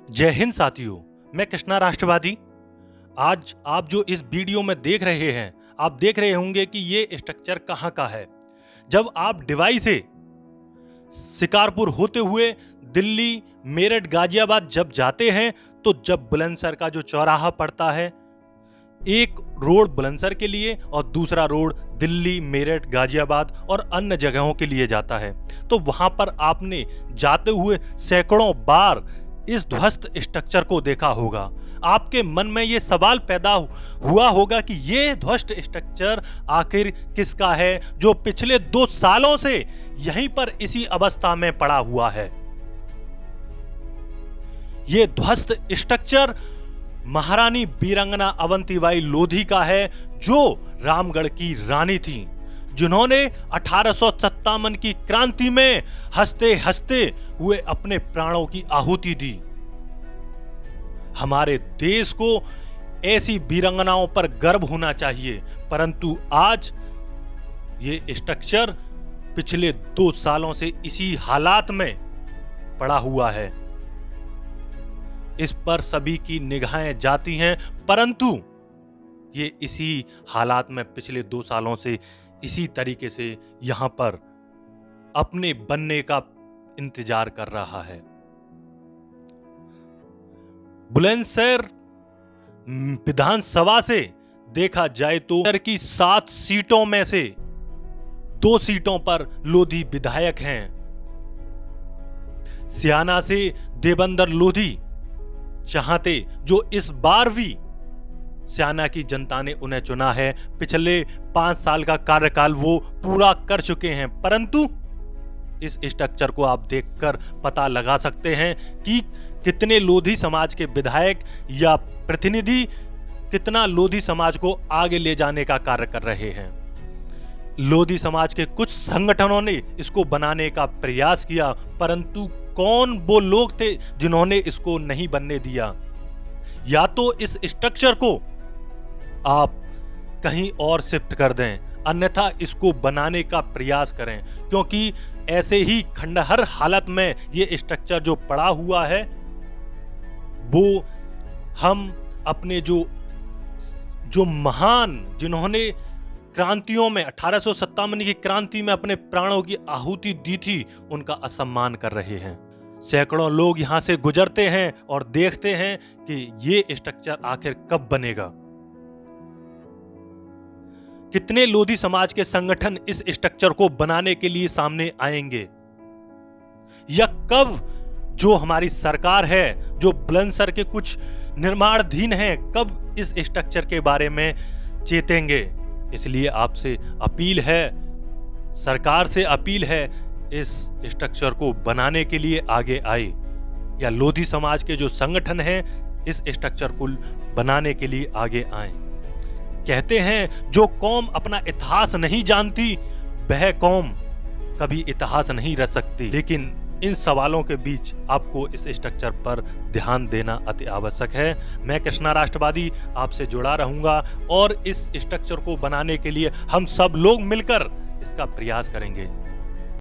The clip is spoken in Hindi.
जय हिंद साथियों, मैं कृष्णा राष्ट्रवादी। आज आप जो इस वीडियो में देख रहे हैं, आप देख रहे होंगे कि ये स्ट्रक्चर कहाँ का है। जब आप डिवाई से शिकारपुर होते हुए दिल्ली, मेरठ, गाजियाबाद जब जाते हैं तो जब बुलंदशहर का जो चौराहा पड़ता है, एक रोड बुलंदशहर के लिए और दूसरा रोड दिल्ली, मेरठ, गाजियाबाद और अन्य जगहों के लिए जाता है, तो वहां पर आपने जाते हुए सैकड़ों बार इस ध्वस्त स्ट्रक्चर को देखा होगा। आपके मन में ये सवाल पैदा हुआ होगा कि ये ध्वस्त स्ट्रक्चर आखिर किसका है, जो पिछले 2 सालों से यहीं पर इसी अवस्था में पड़ा हुआ है। ये ध्वस्त स्ट्रक्चर महारानी वीरांगना अवंतीबाई लोधी का है, जो रामगढ़ की रानी थी, जिन्होंने 1857 की क्रांति में हंसते हंसते हुए अपने प्राणों की आहुति दी। हमारे देश को ऐसी वीरांगनाओं पर गर्व होना चाहिए, परंतु आज ये स्ट्रक्चर पिछले 2 सालों से इसी हालात में पड़ा हुआ है। इस पर सभी की निगाहें जाती हैं, परंतु ये इसी हालात में पिछले 2 सालों से इसी तरीके से यहां पर अपने बनने का इंतजार कर रहा है। बुलंदशहर विधानसभा से देखा जाए तो की 7 सीटों में से 2 सीटों पर लोधी विधायक हैं। सियाना से देवेंद्र लोधी चाहते, जो इस बार भी सियाना की जनता ने उन्हें चुना है। पिछले 5 साल का कार्यकाल वो पूरा कर चुके हैं, परंतु इस स्ट्रक्चर को आप देखकर पता लगा सकते हैं कि कितने लोधी समाज के विधायक या प्रतिनिधि कितना लोधी समाज को आगे ले जाने का कार्य कर रहे हैं। लोधी समाज के कुछ संगठनों ने इसको बनाने का प्रयास किया, परंतु कौन वो लोग थे जिन्होंने इसको नहीं बनने दिया। या तो इस स्ट्रक्चर को आप कहीं और शिफ्ट कर दें, अन्यथा इसको बनाने का प्रयास करें, क्योंकि ऐसे ही खंडहर हालत में ये स्ट्रक्चर जो पड़ा हुआ है, वो हम अपने जो महान, जिन्होंने क्रांतियों में 1857 की क्रांति में अपने प्राणों की आहुति दी थी, उनका असम्मान कर रहे हैं। सैकड़ों लोग यहां से गुजरते हैं और देखते हैं कि ये स्ट्रक्चर आखिर कब बनेगा। कितने लोधी समाज के संगठन इस स्ट्रक्चर को बनाने के लिए सामने आएंगे, या कब जो हमारी सरकार है, जो बुलंदशहर के कुछ निर्माणाधीन हैं, कब इस स्ट्रक्चर के बारे में चेतेंगे। इसलिए आपसे अपील है, सरकार से अपील है, इस स्ट्रक्चर को बनाने के लिए आगे आए, या लोधी समाज के जो संगठन हैं इस स्ट्रक्चर को बनाने के लिए आगे आए। कहते हैं जो कौम अपना इतिहास नहीं जानती, वह कौम कभी इतिहास नहीं रच सकती। लेकिन इन सवालों के बीच आपको इस स्ट्रक्चर पर ध्यान देना अति आवश्यक है। मैं कृष्णा राष्ट्रवादी आपसे जुड़ा रहूंगा और इस स्ट्रक्चर को बनाने के लिए हम सब लोग मिलकर इसका प्रयास करेंगे।